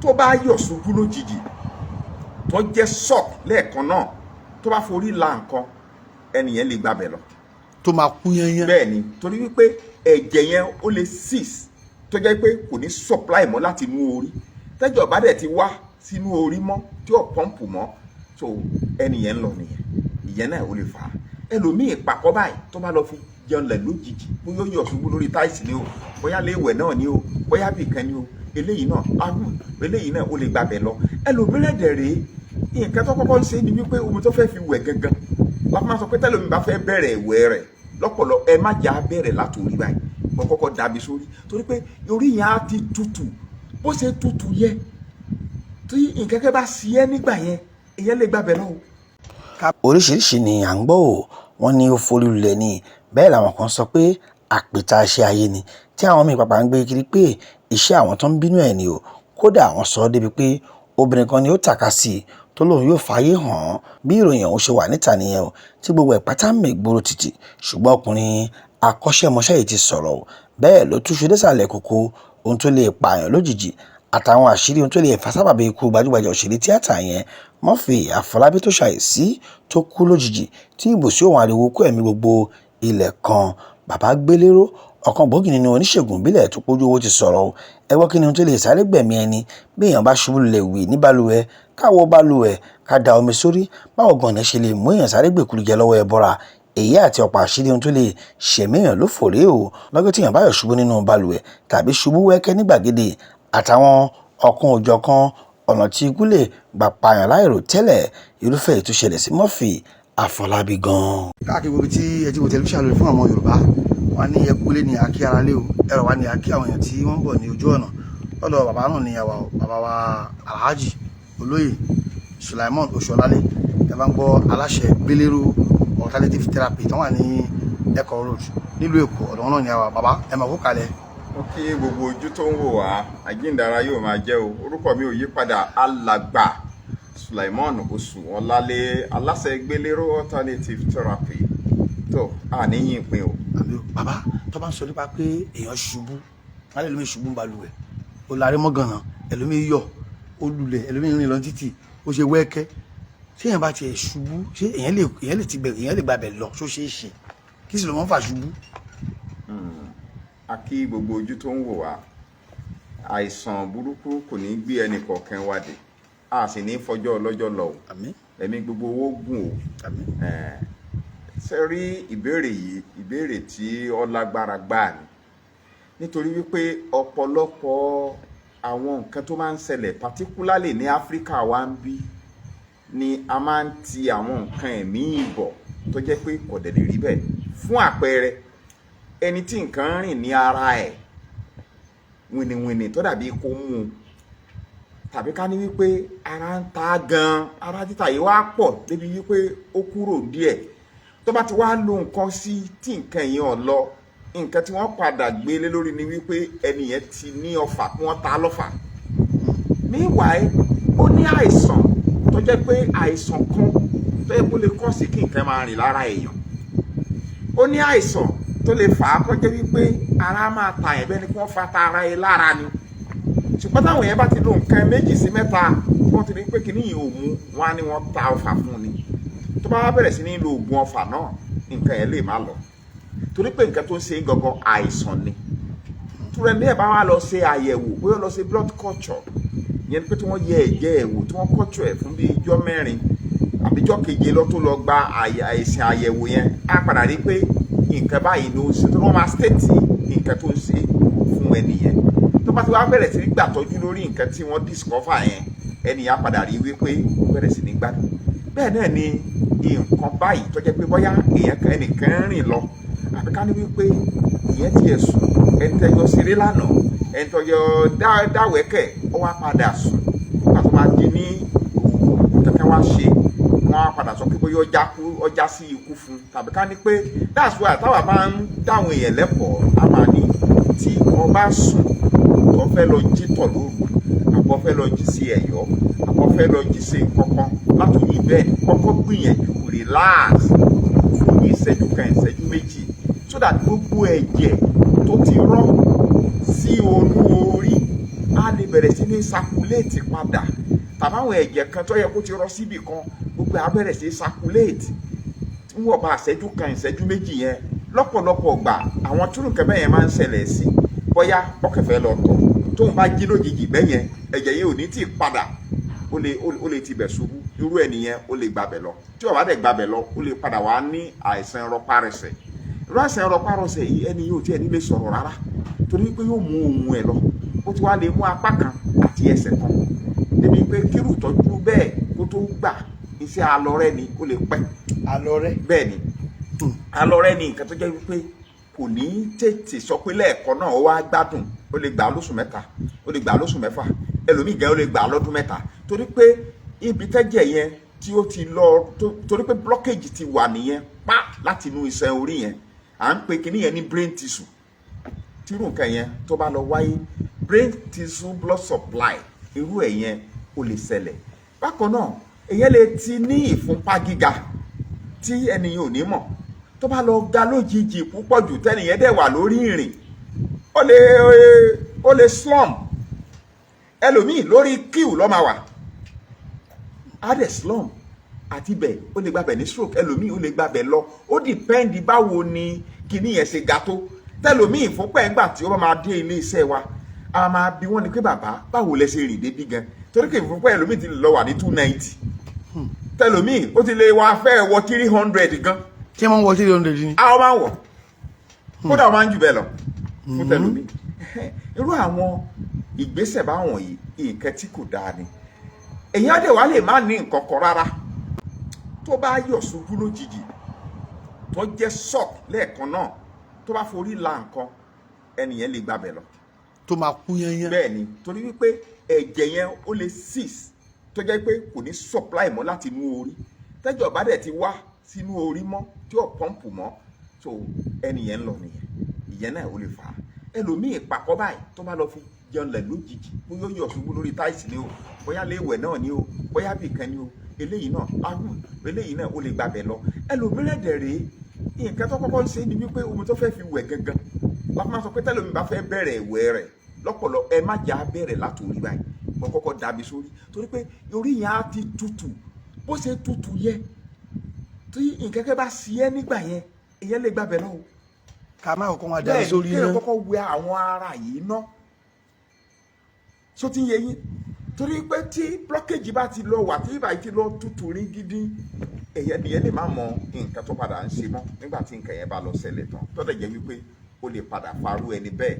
tó bá yọ̀ ṣubú lójijì tó jẹ́ shock lẹ́ẹ̀kan náà tó bá forí la nǹkan ẹnìyẹn lè gbabẹ̀ lọ. tó máa kú yányán. bẹ́ẹ̀ ni torí wípé ẹ̀jẹ̀ yẹn ó lè cease tó jẹ́ pé kò ní supply mọ́ láti inú orí tẹ́jọ̀ bá dẹ̀ ti wá sínú orí mọ́ tí ò pọ́ǹpù mọ́ so ẹnìyẹn ń lọ nìyẹn ìyẹn náà ó lè fà á. ẹlòmíì papọ̀ báyìí tó bá lọ fi jẹun lẹ̀ lójijì bóyá ó yọ̀ ṣubú lórí táìsì ni o bóyá léèwẹ̀ náà ni o bóyá bìkan ni o eléyìí náà ahùn eléyìí náà ó lè gbabẹ̀ lọ. ẹlòmíì dẹ̀ rèé nǹkan tó kọ́kọ́ ń ṣe ni wípé omi tó fẹ́ fi wẹ̀ gangan láti máa sọ pé tẹ́lẹ̀ mi bá fẹ́ bẹ̀rẹ̀ ìwẹ̀ rẹ̀ lọ́pọ̀lọ́ ẹ má jà á bẹ̀rẹ̀ látòrí báyìí mo kọ́kọ́ dàbí sórí torí pé orí yẹn á ti tutù bó ṣe tutù yẹ tí nǹkan kẹ́ bá sí ẹ nígbà yẹn ìyẹn lè gbabẹ̀ lọ. oríṣiríṣi ni à ń gbọ́ ò wọ́n ní ó forí lulẹ̀ ni bẹ́ẹ̀ làwọn kan sọ pé àpèta iṣẹ́ ayé ni tí àwọn míì pàpà ń gbé kiri pé iṣẹ́ àwọn tó ń bínú ẹ̀ ni o kódà àwọn sọ ọ́ débi pé obìnrin kan ni ó tàka sí i tó lóun yóò fààyè hàn án bí ìròyìn ọ̀hún ṣe wà níta nìyẹn o tí gbogbo ẹ̀ pátá ń mègbòrò títì ṣùgbọ́n ọkùnrin akọ́ṣẹ́mọṣẹ́ yìí ti sọ̀rọ̀ o bẹ́ẹ̀ ló túṣu désàlẹ̀ kókó ohun tó lè pààyàn lójijì àtàwọn àṣírí ohun tó lè fà sábàbí ikú gbajúgbajà òṣèré tíátà yẹn Murphy Àfọlábí tó ṣàìsí tó kú lójijì tí ìbòsí òun ariwo kó ẹ̀mí gbogbo ilẹ̀ kan bàbá gbélérò ọ̀kan gbòógì nínú oníṣègùn ìbílẹ̀ tó pójú owó ti sọ̀rọ̀ o ẹ gbọ́ kí ni ohun tó lè sáré gbẹ̀mí ẹni bí èèyàn bá ṣubú lulẹ̀ wì ní balùwẹ̀ káwọ́ balùwẹ̀ ká da omi sórí báwo gan-an ṣe lè mú èèyàn sáré gbèkúrú jẹ lọ́wọ́ ẹbọra èyí àti ọ̀pọ̀ àṣírí ohun tó lè ṣẹ̀míyàn ló fòrè o lọ́gọ́ tí èèyàn bá yọ̀ ṣubú nínú balùwẹ̀ tàbí ṣubú wẹ́kẹ́ ní gbàgede àtàwọn ọ̀kan òjọ̀kan ọ̀nà tí ikú lè gbà pààyàn láìrò tẹ́lẹ̀ irúfẹ́ ètò ṣẹlẹ̀ sí Murphy Àfọlábí gan-an. káàkiri gbogbo tí ẹ ti wò tẹlifíṣàn lórí fún àwọn Yorùbá wọn ní ẹkúlé ní akí ara lé o ẹrọ wa ní akí àwọn èèyàn tí wọ́n ń bọ̀ ní ojú ọ̀nà lọ́dọ̀ bàbá náà ní bàbá wa Alhaji Olóyè Sulaimon Oṣuọlálé ẹ bá ń gbọ́ aláṣẹ gbélérò alternative therapy tó wà ní Ẹ̀kọ́ road nílùú Èkó ọ̀dọ̀ náà ní bàbá ẹ máa kó kalẹ̀. ó kí gbogbo ojú tó ń wò wá àjíǹdara yóò máa jẹ́ o orúkọ mi ò yí padà alàgbà Sulaimon Oṣuọlálé aláṣẹ gbélérò alternative therapy tó àníyàn ìpín o. bàbá tó bá ń sọ nípa pé èèyàn ṣubú wọn lè ṣubú ń balùwẹ̀ ó larí mọ́gànnà ẹlòmíì yọ̀ ó lulẹ̀ ẹlòmíì rìn lọ títì ó ṣe wẹ́ẹ́kẹ́ tí èèyàn bá tiẹ̀ ṣubú ṣé èèyàn lè gbàbẹ̀ lọ ṣó ṣeé ṣe kí sì ló mọ́ fà ṣubú. a kí gbogbo ojú tó ń wò wá àìsàn burúkú kò ní gbé ẹnì kọ̀ọ̀kan wá dé a sì ní fọjọ́ ọlọ́jọ́ lọ o ẹ̀mí gbogbo owó gùn o ṣe rí ìbéèrè yìí ìbéèrè tí ó lágbára gbáà ni nítorí wípé ọ̀pọ̀lọpọ̀ àwọn nǹkan tó máa ń ṣẹlẹ̀ particularly ní Áfíríkà wa ń bí ni a máa ń ti àwọn nǹkan ẹ̀mí ìbọ̀ tó jẹ́ pé kò dẹ̀ lè rí bẹ́ẹ̀ fún àpẹẹrẹ ẹni tí nǹkan rìn ní ara ẹ̀ wìnìwìnì tó dàbí kó mú un tàbí ká ní wípé ara ń ta gan ara títa yìí wá pọ̀ débi wípé ó kúrò díẹ̀ tó bá ti wá lo nǹkan sí tí nǹkan yẹn ò lọ nǹkan tí wọ́n padà gbélé lórí ni wípé ẹni yẹn ti ní ọfà kí wọ́n ta lọ́fà. meanwhile ó ní àìsàn tó jẹ́ pé àìsàn kan tó yẹ kó lè kọ́ sí kí nǹkan máa rìn lára èèyàn. ó ní àìsàn tó lè fà á kọjá wípé ara máa ta ẹ̀ bẹ́ẹ̀ ni kí wọ́n fa ta ara ẹ̀ lára ni. ṣùgbọ́n táwọn yẹn bá ti lo nǹkan 2 sí 3 wọ́n ti rí pé kìíní yìí ò mú wọn á ní wọ́n ta ọfà fún ni. tó bá bẹ̀rẹ̀ sí ní lo oògùn ọfà náà nǹkan yẹn lè má lọ torí pé nǹkan tó ń ṣe gangan àìsàn ni. túrẹ̀ ní ẹ̀ bá wá lọ ṣe àyẹ̀wò bóyá lọ ṣe blood culture yẹn pé tí wọ́n yẹ ẹ̀jẹ̀ ẹ̀ wò tí wọ́n culture ẹ̀ fún bí ijọ́ 4 àbí ijọ́ 7 lọ tó lọ gba àìsàn àyẹ̀wò yẹn á padà rí pé nǹkan báyìí ló ń ṣe tó wọ́n máa stéètì nǹkan tó ń ṣe fún ẹnìyẹn tó bá ti wá bẹ̀rẹ̀ sí ní gbàtọ́jú lórí nǹkan tí wọ́n discover yẹn ẹnìyàn padà rí wípé ó bẹ̀rẹ̀ sí ní gbádùn. bẹ́ẹ̀ náà ni nǹkan báyìí tó jẹ́ pé bóyá ẹnìkan rìn lọ àbí ká ní wípé ìyẹn tiẹ̀ sùn ẹni tẹ́jọ́ ṣeré lánàá ẹni tọ́jọ́ dáwẹ́kẹ̀ ó wá padà sùn láti máa di ní òwò kẹ́kẹ́ wá ṣe wọ́n á padà sọ pé bóyá ọjà sí ikú fún tàbí ká ní pé that's why táwa máa ń dáwọn èèyàn lẹ́kọ̀ọ́ á máa ní tí wọ́n bá sùn tó fẹ́ lọ jí tọ̀ lóru àbọ̀ fẹ́ lọ jí sí ẹ̀yọ́ àbọ̀ fẹ́ lọ jí sí kankan látòyìn bẹ́ẹ̀ kọ́kọ́ gbìyànjú relax fún ìṣẹ́jú kan ìṣẹ́jú méjì so that gbogbo ẹ̀jẹ̀ tó ti rọ́ sí orú orí á lè bẹ̀rẹ̀ sí ní sakuléètì padà tàbí àwọn ẹ̀jẹ̀ kan tó yẹ kó ti rọ síbì kan gbogbo á bẹ̀rẹ̀ sí sakuléètì tí wọ́n bá ìṣẹ́jú kan ìṣẹ́jú méjì yẹn lọ́pọ̀lọpọ̀ gbà àwọn túrùkẹ́ bẹ́ẹ̀ yẹn máa ń ṣẹlẹ̀ sí bóyá ọkẹ̀fẹ́ lọ tọ̀ tóun bá jí lójijì bẹ́ẹ̀ yẹn ẹ̀jẹ̀ yẹn ò ní tì padà ó lè tibẹ̀ ṣubú irú ẹnìyẹn ó lè gbabẹ̀ lọ tí ó bá dẹ̀ gbabẹ̀ lọ ó lè padà wá ní àìsàn rọpárọsẹ̀ irú àìsàn rọpárọsẹ̀ yìí ẹni yóò tiẹ̀ nílé sọ̀rọ̀ rárá torí pé yóò mú ohun ẹ̀ lọ ó ti wá lè mú apá kan àti ẹsẹ̀ kan débi pé kírù tọ́jú bẹ́ẹ̀ kó tó gbà iṣẹ́ alọ́rẹ́ ni ó lè pẹ́. alọ́rẹ́. bẹ́ẹ̀ ni alọ́rẹ́ ni nǹkan tó jẹ́ wípé kò ní tètè sọ pé lẹ́ẹ̀kan náà ó wá gbádùn ó lè gbà á lóṣù mẹ́ta ó lè gbà á lóṣù mẹ́fà ẹlòmíì gan ó lè gbà á lọ́dún mẹ́ta torí pé ibi tẹ́jẹ̀ yẹn tí ó ti lọ torí pé blockage ti wà nìyẹn pa láti inú iṣan orí yẹn à ń pe kinní yẹn ní brain tissue tírú nǹkan yẹn tó bá lọ wáyé brain tissue blood supply irú ẹ̀ yẹn ó lè ṣẹlẹ̀ bákan náà èyàn lè ti ní ìfúnpá gíga tí ẹnìyàn ò ní mọ̀ tó bá lọ ga lójijì púpọ̀ jù tẹ́nìyẹn dẹ̀ wà lórí ìrìn ó lè slump ẹlòmíì lórí kíù ló máa wà á dẹ̀ slump àti bẹ̀ ó lè gbabẹ̀ ní stroke ẹlòmíì ó lè gbabẹ̀ lọ ó dìpẹ́ndì báwo ni kinní yẹn ṣe ga tó tẹlòmíì ìfúnpá ẹ̀ ńgbà tí ó bá máa dé ilé iṣẹ́ wa a máa bi wọ́n ní pé bàbá báwo lẹ ṣe rìn débi gan torí kì í fúnpá ẹlòmíì ti lọ wà ní 290 tẹlòmíì ó ti lè wá fẹ́ wọ 300 gan. tí wọ́n wọ 300 ni. a máa ń wọ̀ kódà wọ́n máa ń jù bẹ́ẹ̀ lọ fún tẹlòmíì irú àwọn ìgbésẹ̀ báwọn yìí nǹkan tí kò dáa ni èyàn dẹ̀ wá lè má ní nǹkan kan rárá tó bá yọ̀ ṣubú lójijì tó jẹ́ shock lẹ́ẹ̀kan náà tó bá forí la nǹkan ẹnìyẹn lè gbabẹ̀ lọ. tó máa kú yẹn. bẹ́ẹ̀ ni torí wípé ẹ̀jẹ̀ yẹn ó lè cease tó jẹ́ pé kò ní supply mọ́ láti inú orí tẹ́jọ̀ bá dẹ̀ ti wá sínú orí mọ́ tí ò pọ́ǹpù mọ́ so ẹnìyẹn ń lọ nìyẹn ìyẹn náà ó lè fà á ẹlòmíì pàkọ́ báyìí tó bá lọ fi jẹun lẹ̀ lójijì bóyá ó yọ̀ ṣubú lórí táìsì ni o bóyá léèwẹ̀ náà ni o bóyá bìkan ni o eléyìí náà ahùn eléyìí náà ó lè gbabẹ̀ lọ ẹlòmíràn dẹ̀ rèé nǹkan tó kọ́kọ́ ń ṣe ni wípé omi tó fẹ́ fi wẹ̀ gangan láti máa sọ pé tẹ́lẹ̀ mi bá fẹ́ bẹ̀rẹ̀ ìwẹ̀ rẹ̀ lọ́pọ̀lọ́ ẹ má jà á bẹ̀rẹ̀ látòrí báyìí mo kọ́kọ́ dàbí sórí torí pé orí yẹn á ti tutù bó ṣe tutù yẹ tí nǹkan kẹ́ bá sí ẹ nígbà yẹn ìyẹn lè gbabẹ̀ náà o. ká má kọ́kọ́ máa dàbí sórí náà bẹ́ẹ̀ ni kéèyàn kọ́kọ́ wẹ àwọn ara yìí ná só ti ń yẹ yín torí pé tí blockage bá ti lọ wà tí ìbá ti lọ tutù rí gidi ẹ̀yẹ́ lè má mọ nǹkan tó padà ń ṣe mọ́ nígbà tí nǹkan yẹn bá lọ ṣẹlẹ̀ tán tó dẹ̀ jẹ́ wípé ó lè padà farú ẹni bẹ́ẹ̀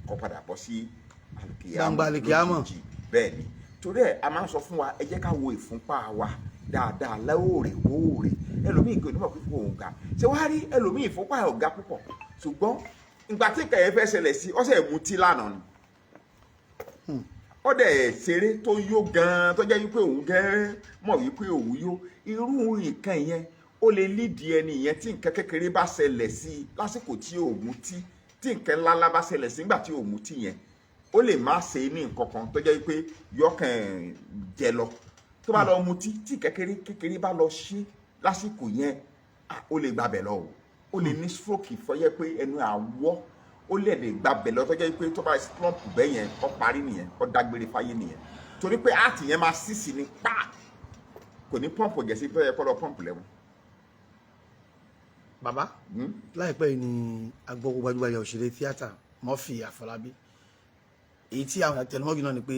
kó padà bọ́ sí àlùkìyámọ̀ lójijì bẹ́ẹ̀ ni torí ẹ̀ a máa ń sọ fún wa ẹ jẹ́ ká wo ìfúnpá wa dáadáa lóòrèkóòrè ẹlòmíì kò ní mọ̀ pípọ̀ òun ga ṣé wàá rí ẹlòmíì ìfúnpá ẹ̀ ò ga púpọ̀ ṣùgbọ́n ìgbà tí nǹkan yẹn fẹ́ ṣẹlẹ̀ sí ọ̀sẹ̀ mutí lánàá ni ó dẹ̀ ṣeré tó yó gan-an tó jẹ́ wípé òun gẹ́rẹ́ mọ̀ wípé òun yó irú nǹkan yẹn ó lè lídìí ẹni yẹn tí nǹkan kékeré bá ṣẹlẹ̀ sí i lásìkò tí òun mutí tí nǹkan ńláńlá bá ṣẹlẹ̀ sí nígbà tí òun mutí yẹn ó lè má ṣe ní nǹkan kan tó jẹ́ wípé yọkàn jẹ lọ tó bá lọ mutí tí kékeré bá lọ ṣe lásìkò yẹn ó lè gbabẹ̀ lọ o ó lè ní stroke fọyẹ́ pé ẹnu àwọ̀ ó lè gbabẹ̀ lọ tó jẹ́ pé tó bá slump bẹ́ẹ̀ yẹn ó parí nìyẹn ó dágbére fáyé nìyẹn torí pé àti yẹn máa sísì ní pa kò ní pọ́ǹpù gẹ̀ẹ́sì tó yẹ kó lọ pọ́ǹpù lẹ́wọ̀n. bàbá láìpẹ́ yìí ni agbọ́kọ̀ gbajúgbajà òṣèré tíátà Murphy Àfọlábí èyí tí àwọn àtẹnumọ́gì náà ni pé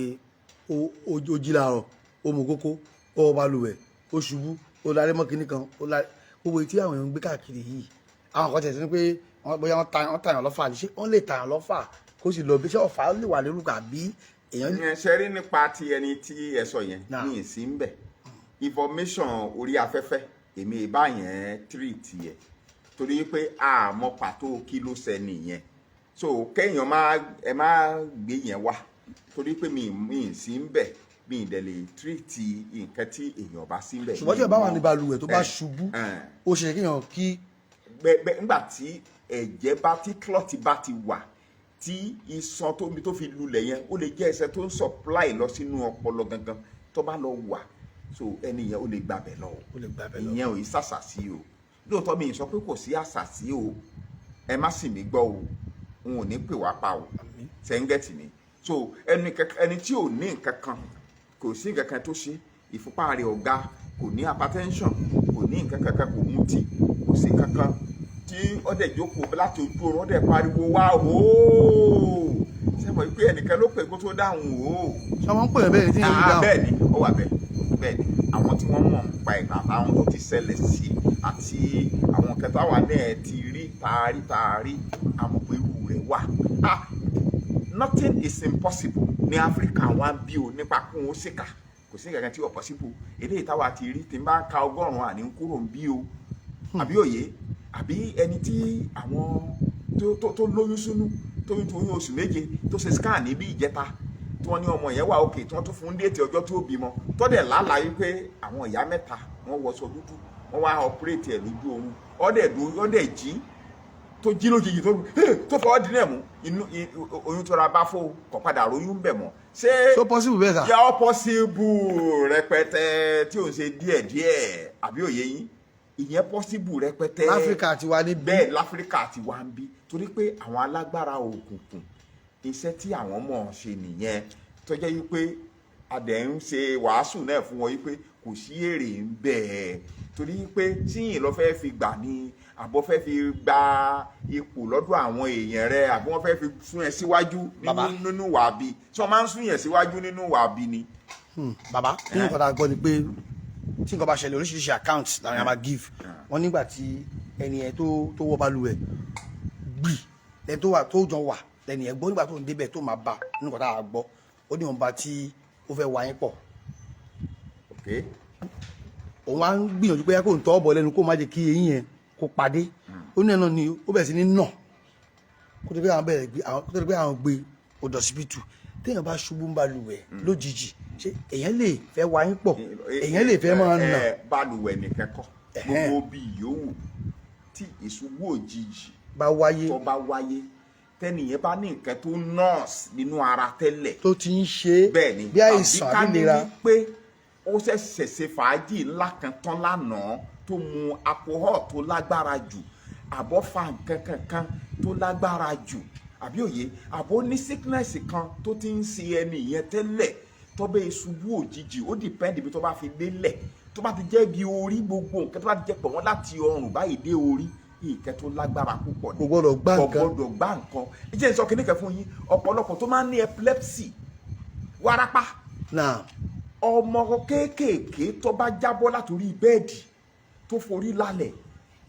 ó jí láàárọ̀ ó mu kókó ó balùwẹ̀ ó ṣubú ó darí mọ́ kinní kan ó darí gbogbo èyí tí àwọn èèyàn ń gbé káàkiri yìí àwọn kan tẹ̀sí ni pé bóyá wọ́n tàyàn lọ́fà ṣé wọ́n lè tàyàn lọ́fà kó sì lọ bí ṣé ọ̀fà lè wà lérúkà bí èèyàn. ṣe rí nípa ti ẹni tí ẹ sọ yẹn ní ìsín ń bẹ information orí afẹ́fẹ́ èmi ìbá yẹn treat yẹ torí pé àmọ́ pàtó kí ló ṣe nìyẹn so kéèyàn má gbé yẹn wá torí pé mi sí ń bẹ mi ì dẹ̀ lè treat nǹkan tí èèyàn bá sí ń bẹ. ṣùgbọ́n tí ẹ bá wà ní balùwẹ̀ tó bá ṣubú ó ṣe kéèyàn kí. bẹ́ẹ̀ nígbà tí ẹ̀jẹ̀ bá tí clot bá ti wà tí iṣan tómi tó fi lulẹ̀ yẹn ó lè jẹ́ ẹsẹ̀ tó ń supply lọ sínú ọpọlọ gangan tó bá lọ wà so ẹni yẹn ó lè gbabẹ̀ lọ ìyẹn ò yí sàṣàṣì o lóòótọ́ mi ì sọ pé kò sí àṣàṣì o ẹ má sì mí gbọ́ o n ò ní pè wá pa o sẹ́ńgẹ̀tì ni so ẹni tí ò ní nǹkan kan kò sí nǹkan kan tó ṣe, ìfúnpá rẹ̀ ọ̀gá, kò ní hypertension, kò ní nǹkan kankan, kò mutí, kò sí kankan, tí ó dẹ̀ jókòó láti ojú oorun ó dẹ̀ pariwo wá ooo, ṣé mọ̀ pé ẹnìkan ló pè kó tó dáhùn ooo. ṣé wọ́n ń pè é bẹ́ẹ̀ tí yẹn ń dáhùn? bẹ́ẹ̀ ni ó wà bẹ́ẹ̀ ni àwọn tí wọ́n mọ̀ nípa ìgbà táwọn tó ti ṣẹlẹ̀ sí àti àwọn kẹta wà náà ti rí taari àmọ̀ pé irú rẹ̀ wà. Nothing is impossible ní Áfíríkà wá bí o nípa kún ó ṣèkà, kò sí nǹkan tí ó possible. Eléyìí táwa ti rí tí n bá ka 100 àní kúrò ń bí o, àbí òye, àbí ẹni tí àwọn tó lóyún sínú tó oyún oṣù 7 tó ṣe scan níbi ìjẹta tí wọ́n ní ọmọ yẹn wà òkè tí wọ́n tún fún déètì ọjọ́ tó bímọ tó dẹ̀ lálàá wípé àwọn ìyá 3 wọ́n wọṣọ dúdú wọ́n wá ọpúrẹ́tì ẹ̀ lójú oorun ọ̀dẹ̀ jí tó jí lójijì tó fọwọ́ dín náà mú oyún tó ra bá fó kọ̀ padà róyún bẹ̀ mọ́. ṣé so possible bẹ́ẹ̀ sà? yà ó possible rẹpẹtẹ tí ò ń ṣe díẹ̀díẹ̀, àbí òye yín, ìyẹn possible rẹpẹtẹ. láfíríkà ti wá ní bí. bẹ́ẹ̀ láfíríkà ti wá ń bí, torí pé àwọn alágbára òkùnkùn iṣẹ́ tí àwọn mọ̀ ṣe nìyẹn, tó jẹ́ wípé adẹ̀ ń ṣe wàásù náà fún wọn wípé kò sí èrè ń bẹ̀, torí pé tíyìn lọ fẹ́ fi gbà ní àbọ̀ fẹ́ fi gba ipò lọ́dọ̀ àwọn èèyàn rẹ̀, àbí wọ́n fẹ́ fi sún ẹ síwájú nínú wàbí, tí wọ́n máa ń sún yẹn síwájú nínú wàbí ni. bàbá nínú nǹkan tá a gbọ́ ni pé tí nǹkan bá ṣẹlẹ̀ oríṣiríṣi account làwọn yàrá máa give wọ́n nígbà tí ẹni ẹ̀ tó wọ́ balùwẹ̀ gbì lẹ́ni tó jọ wà lẹ́ni ẹ̀ gbọ́ nígbà tó ń débẹ̀ tó máa bá nínú nǹkan tá a gbọ́ ó ní wọn bá tí ó fẹ́ wá yín pọ̀. òun á ń gbìyànjú pé kó ń tọ́ ọ̀bọ̀ lẹ́nu kó má jẹ́ kí eyín yẹn kó padé, ó ní ẹ̀nà ni ó bẹ̀rẹ̀ sí ní nà kó tó pé àwọn gbé ọ̀dọ̀ síbítù. téèyàn bá ṣubú ń balùwẹ̀ lójijì ṣé èèyàn lè fẹ́ wá yín pọ̀, èèyàn lè fẹ́ máa nà? balùwẹ̀ nìkan kọ́, gbogbo bí yòówù tí ìṣubú òjijì bá wáyé, tó bá wáyé, tẹ́nìyẹn bá ní nǹkan tó nọ́ọ̀sì nínú ara tẹ́lẹ̀ tó ti ń ṣe bẹ́ẹ̀ ni, bí àìsàn àbílera, àbí ká ní wípé ó ṣẹ̀ṣẹ̀ ṣe fàájì ńlá kan tán lánàá tó mu alcohol tó lágbára jù, àbọ̀ fa nǹkan kankan tó lágbára jù, àbí òye, àbọ̀ ní sickness kan tó ti ń ṣe ẹni yẹn tẹ́lẹ̀ tó bẹ́ẹ̀ ṣubú òjijì, ó depend ibi tó bá fi lélẹ̀, tó bá ti jẹ́ bí orí, gbogbo nǹkan tó bá ti jẹ́ pọ̀ wọ́n láti ọrùn báyìí dé orí, nǹkan tó lágbára púpọ̀ ni, kò gbọ́dọ̀ gbá nǹkan. ẹ jẹ́ n sọ kíní kan fún yín, ọ̀pọ̀lọpọ̀ tó máa ń ní epilepsy, wárápá, ọmọ kéékèèké tó bá jábọ́ látòrí bẹ́ẹ̀dì tó forí lálẹ̀,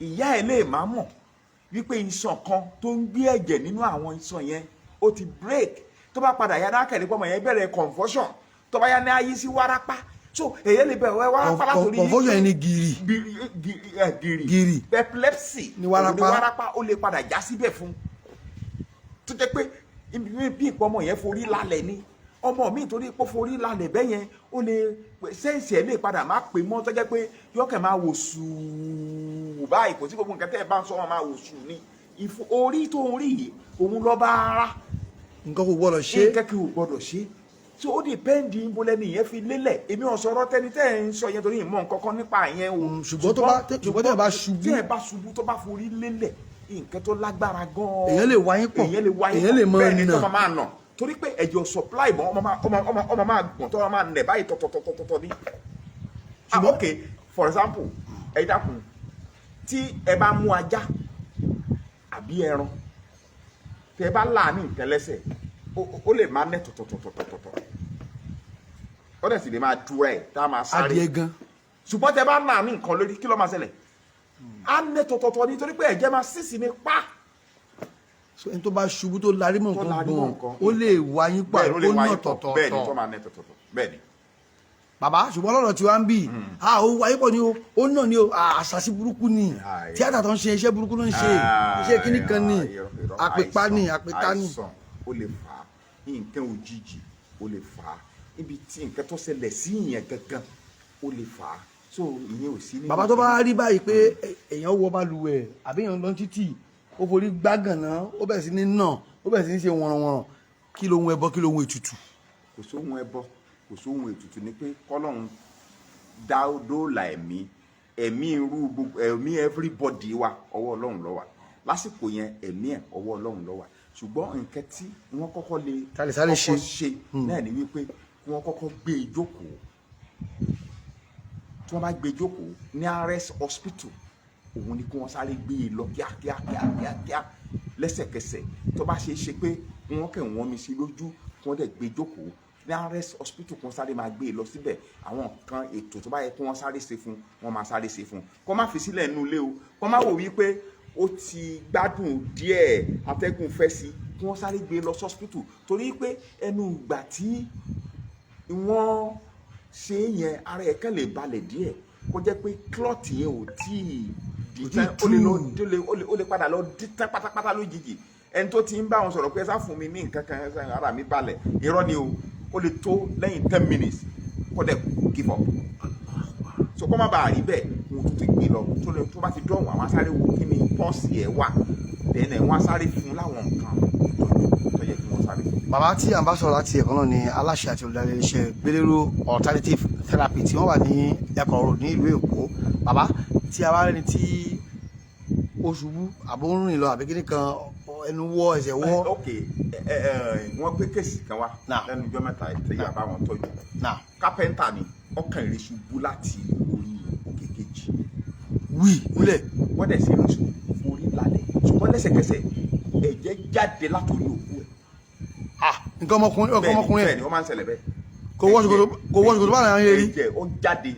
ìyá ẹ̀ lè má mọ̀ wípé iṣan kan tó ń gbé ẹ̀jẹ̀ nínú àwọn iṣan yẹn ó ti break, tó bá padà yá dákẹ́rẹ́ pọ́mọ yẹn bẹ̀rẹ̀ confusion, tó bá yá ní ayé sí wárápá, so èyí lè bẹ̀rẹ̀ wárápá látòrí confusion yẹn ni gìrì epilepsy ni wárápá ó lè padà já síbẹ̀ fún, tó jẹ́ pé bí ìpọ́nmọ yẹn forí lálẹ̀ ni, ọmọ mi torí pé forí lálẹ̀ bẹ́ẹ̀ yẹn ó lè sẹ́ǹsì ẹ̀ lè padà má pè mọ́, tó jẹ́ pé yọkẹ̀ máa wò sùúrù báyìí, kò sí gbogbo nǹkan tẹ́ ẹ bá ń sọ wọn máa wò sùúrù ni, orí tó ń rí yìí òun lọ bá ara, nǹkan kò gbọdọ̀ ṣe, nǹkan kò gbọdọ̀ ṣe, so ó dìpẹ́ǹdì ń bolẹ́ nìyẹn fi lélẹ̀. èmi ò sọ̀rọ̀ tẹ́ni tẹ́ ẹ̀ ń sọ yẹn torí ìmọ̀ nǹkan kan nípa yẹn o, ṣùgbọ́n tẹ́ ẹ bá ṣubú tó bá forí lélẹ̀, nǹkan tó lágbára gan-an, èèyàn lè wáyé pọ̀, èèyàn lè mọ bẹ́ẹ̀ ni tó máa nà, torí pé ẹ̀jẹ̀ supply mọ́ ọmọ máa gbọ̀n tó máa nẹ̀ báyìí tọ̀tọ̀tọ̀tọ̀ ní. ok for example ẹ dákun tí ẹ bá mú ajá àbí ẹran tí ẹ bá là ní ìtẹ́lẹ́sẹ̀ ó lè máa nẹ̀ tọ̀tọ̀tọ̀tọ̀tọ̀, ó dẹ̀ sì lè máa dúró ẹ̀ tá a máa sáré, adìẹ gan, ṣùgbọ́n tẹ bá là ní nǹkan lórí kí ló máa ṣẹlẹ̀, á nẹ̀ tọ̀tọ̀tọ̀ nítorí pé ẹ̀jẹ̀ máa sísì ní pa. so ẹni tó bá ṣubú tó larí mọ́ nǹkan gbọ̀n ó lè wáyé pa ó nà tọ̀tọ̀tọ̀, bẹ́ẹ̀ ni tó máa nẹ̀ tọ̀tọ̀tọ̀, bẹ́ẹ̀ ni. bàbá ṣùgbọ́n lọ́rọ̀ tí wàá ń bì ó wáyé pọ̀ ni ó nà ni àṣàṣì burúkú ni, tíátà tó ń ṣe iṣẹ́ burúkú ló ń ṣe, iṣẹ́ kíní kan ni, àpèpá ni. àìsàn ó lè fà á, nǹkan òjijì ó lè fà á, ibi tí nǹkan tó ṣẹlẹ̀ sí ìyẹn gangan ó lè fà á, so ìyẹn ò sí ní. bàbá tó bá rí báyìí pé èèyàn wọ balùwẹ̀ àbí èèyàn lọ títì ó forí gbágànná, ó bẹ̀rẹ̀ sí ní nà, ó bẹ̀rẹ̀ sí ní ṣe wọ̀nrọ̀wọ̀nrọ̀, kí lóhun ẹbọ kí lóhun ètùtù? kò sóhun ẹbọ kò sóhun ètùtù, ni pé kọ́lọ́run dóòlà ẹ̀mí irú gbogbo ẹ̀mí everybody wa ọwọ́ Ọlọ́run ló wà lásìkò yẹn, ẹ̀mí ẹ̀ ọwọ́ Ọlọ́run ló wà, ṣùgbọ́n nǹkan tí wọ́n kọ́kọ́ lè ṣe náà ni wípé wọ́n kọ́kọ́ gbé e jókòó. Tí wọ́n bá gbé e jókòó ní arrest hospital, òun ni kí wọ́n sáré gbé e lọ kíákíá lẹ́sẹ̀kẹsẹ̀. Tó bá ṣe é ṣe pé wọ́n kẹ̀ wọ́n mi sí lójú kí wọ́n dẹ̀ gbé e jókòó ní arrest hospital, kí wọ́n sáré máa gbé e lọ síbẹ̀. Àwọn nǹkan ètò tó bá yẹ kí wọ́n sáré ṣe fún wọn máa sáré ṣe fún. Kó má fi sílẹ̀ nínú ilé o, kó má wò wípé ó ti gbádùn díẹ̀ atẹ́gùn fẹ́ sí, kí wọ́n sáré gbé e lọ hospital. Torí pé ẹnu ìgbà tí wọ́n ṣe yẹn ara ẹ̀ kàn lè balẹ̀ díẹ̀, kó jẹ́ pé clot yẹn ò tí ì ó lè padà lọ dítán pátápátá lójijì. Ẹni tó ti ń bá wọn sọ̀rọ̀ pé ẹ sá fún mi ní nǹkan kan ara mi balẹ̀, irọ́ ni o. Ó lè tó lẹ́yìn 10 minutes kó dẹ̀ give up. So kó má bàa rí bẹ́ẹ̀, wọn tún ti gbé lọ tó bá ti dọ̀hún, àwọn asáré wo kí ni pọ́ọ̀sì ẹ̀ wà, then wọ́n asáré fún láwọn nǹkan tó yẹ kí wọ́n sáré fún. Bàbá tí à ń bá sọ̀rọ̀ láti ẹ̀kọ́ náà ni aláṣẹ àti olùdarí iléeṣẹ́ Gbélérò alternative therapy tí wọ́n wà ní Ẹ̀kọ́ road ní ìlú Èkó. Bàbá tí a bá rẹ́ni tí ó ṣubú àbó ń rìn lọ àbí kíní kan ẹnu wọ́ ẹsẹ̀ wọ́. Ok, wọ́n gbé kéèsì kan wá lẹ́nu ọjọ́ mẹ́ta ìtẹ́yà bá wọn tọ́jú. Kápẹ́ńtà ni ọkàn ìrìn ṣubú láti orí òkè kejì. Wúlẹ̀. Wọ́n dẹ̀ sí ìrìn ṣubú orí lálẹ́, ṣùgbọ́n lẹ́sẹ̀kẹsẹ̀ ẹ̀jẹ̀ jáde látòrí òkú ẹ̀. Nǹkan ọmọkùnrin ẹ̀. Bẹ́ẹ̀ ni ó máa ń ṣẹlẹ̀ bẹ́ẹ̀. Kò wọ́ ṣòkòtò bá àyàn yẹn rí. Ẹ̀jẹ̀ ó jáde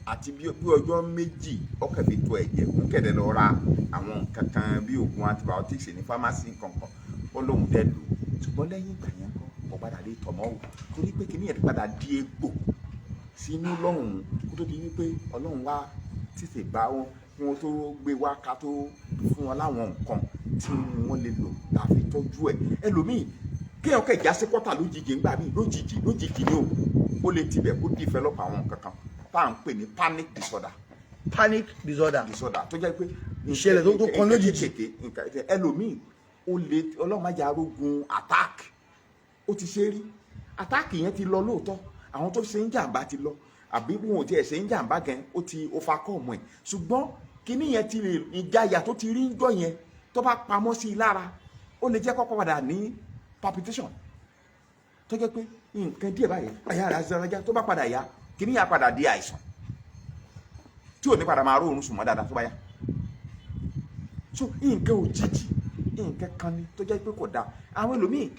àti bí ọjọ́ méjì ọkàn fi tó ẹ̀jẹ̀ ń kẹ̀dẹ̀ lọ ra àwọn nǹkan kan bí oògùn antibiotics ní pharmacy kankan, ó lóun dẹ̀ lò. Ṣùgbọ́n lẹ́yìn ìgbà yẹn kọ́ ọ̀padà lè tọ̀mọ́ wò, torí pé kìnìyàn ti padà di egbò sínú lọ́hùn-ún kó tó di wípé Ọlọ́run wá tètè bá wọn kí wọ́n tó gbé wá ká tó fún wọn láwọn nǹkan tí wọ́n lè lò láfi tọ́jú ẹ̀. Ẹlòmíì kéèyàn kẹ̀ já sí kọ́tà lójijì ńgbà míì lójijì ni ó lè tibẹ̀ kó develop àwọn nǹkan kan tá à ń pè ní panic disorder. Panic disorder tó jẹ́ pé ìṣẹ̀lẹ̀ tó kàn lójijì. Ẹlòmíì ó lè Ọlọ́run má jẹ́ arógun attack. Ó ti ṣe rí attack yẹn ti lọ lóòótọ́, àwọn tó ṣe ń jàǹbá ti lọ, àbí wọn ò tiẹ̀ ṣe ń jàǹbá gan, ó ti overcome ẹ̀. Ṣùgbọ́n kíní yẹn ti lè ìjáyà tó ti rí ń jọ yẹn tó bá pamọ́ sí i lára, ó lè jẹ́ kọ́kọ́ padà ní palpitation tó jẹ́ pé nǹkan díẹ̀ báyìí àyà rẹ̀ azẹ́rẹ́já tó bá padà yá kíní yà padà di àìsàn tí ò ní padà máa róorun sùn mọ́ dáadáa tó bá yá. So nǹkan òjijì nǹkan kan ni tó jẹ́ pé kò dáa. Àwọn ẹlòmíì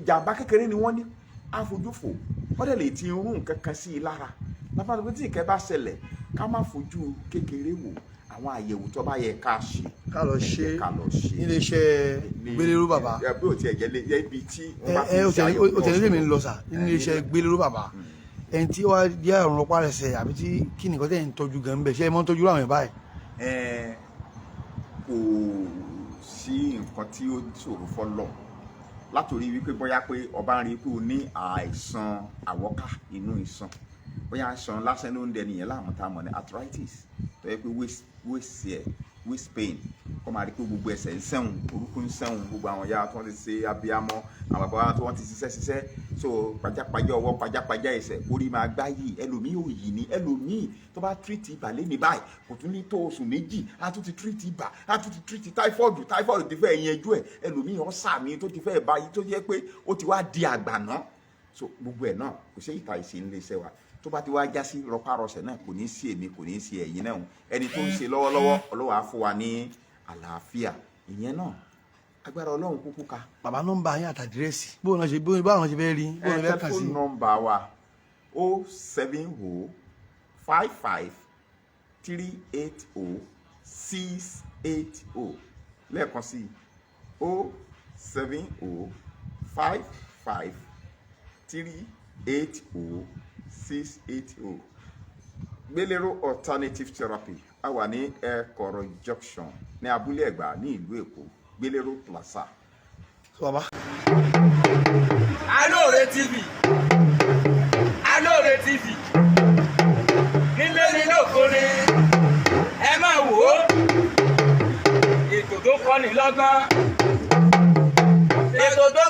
ìjàmbá kékeré ni wọ́n ní àfojúfò, wọ́n dẹ̀ lè ti rún nǹkan kan sí i lára. Lápá tó tí nǹkan bá ṣẹlẹ̀ ká má fojú kékeré wò, àwọn àyẹ̀wò tó bá yẹ ká ṣe ká lọ ṣe níléeṣẹ́ Gbélérò bàbá. Bí o tiẹ̀ jẹ́ ibi tí wọ́n bá fi ṣe àyẹ̀wò o tẹ̀lé mi lọ sà níléeṣẹ́ Gbélérò bàbá. Ẹni tí wàá jẹ́ àrùn ọ̀pá rẹsẹ̀ àbí tí kí nìkan tẹ̀ ń tọ́jú gan bẹ́ẹ̀ ṣé ẹ mọ́ ń tọ́jú àwọn ẹ̀ báyìí. Kò sí nǹkan tí ó ṣòro fọ́lọ́ látòrí wípé bóyá pé ọba ń rí pé o ní àìsàn àwọ́ká inú iṣan, bóyá àìsàn lásán ló ń dẹni yẹn láàmú tá a mọ̀ ní arthritis tó yẹ pé waist pain, kó máa rí pé gbogbo ẹsẹ̀ ń sẹ́wọ̀n, orúkún ń sẹ́wọ̀n, gbogbo àwọn ìyá tó ń ṣe abiyamọ, àwọn bàbá tó wọ́n ti ṣiṣẹ́ so pajápajá ọwọ́ pajápajá ẹsẹ̀ orí máa gbá yìí. Ẹlòmíì ò yìí ní, ẹlòmíì tó bá tírìtì ibà lé ní báyìí kò tún ní tó oṣù méjì á tún ti tírìtì ibà, á tún ti tírìtì táífọ́ọ̀dù ti fẹ́ yanjú ẹ̀. Ẹlòmíì ọ̀sà mi tó ti fẹ́ báyìí tó jẹ́ pé ó ti wá di àgbàná. So gbogbo ẹ̀ náà kò sí ìta ìṣe ńlẹ̀ iṣẹ́ wa tó bá ti wá já sí rọpárọsẹ̀ náà kò ní sí èmi kò ní sí ẹ̀yin náà. Ẹni tó ń ṣe lọ́wọ́lọ́wọ́ Ọlọ́run á fún wa ní àlàáfíà, ìyẹn náà agbára Ọlọ́run kúkú ka. Bàbá nọ́mbà yín àtàdírẹ́sì báwọn ṣe fẹ́ rí báwọn fẹ́ kàn sí. Fóònù nọ́mbà wa 070 55 380 680 lẹ́ẹ̀kan sí 070 55 380 680. Gbélérò alternative therapy a wà ní Ẹ̀kọ́rọ̀ junction ní Abúlé Ẹ̀gbá ní ìlú Èkó, Gbélérò plaza. Bàbá. Alóore TV nílé nínú òkúni ẹ máa wò ó, ètò tó kọ́ni lọ́gbọ́n, ètò tó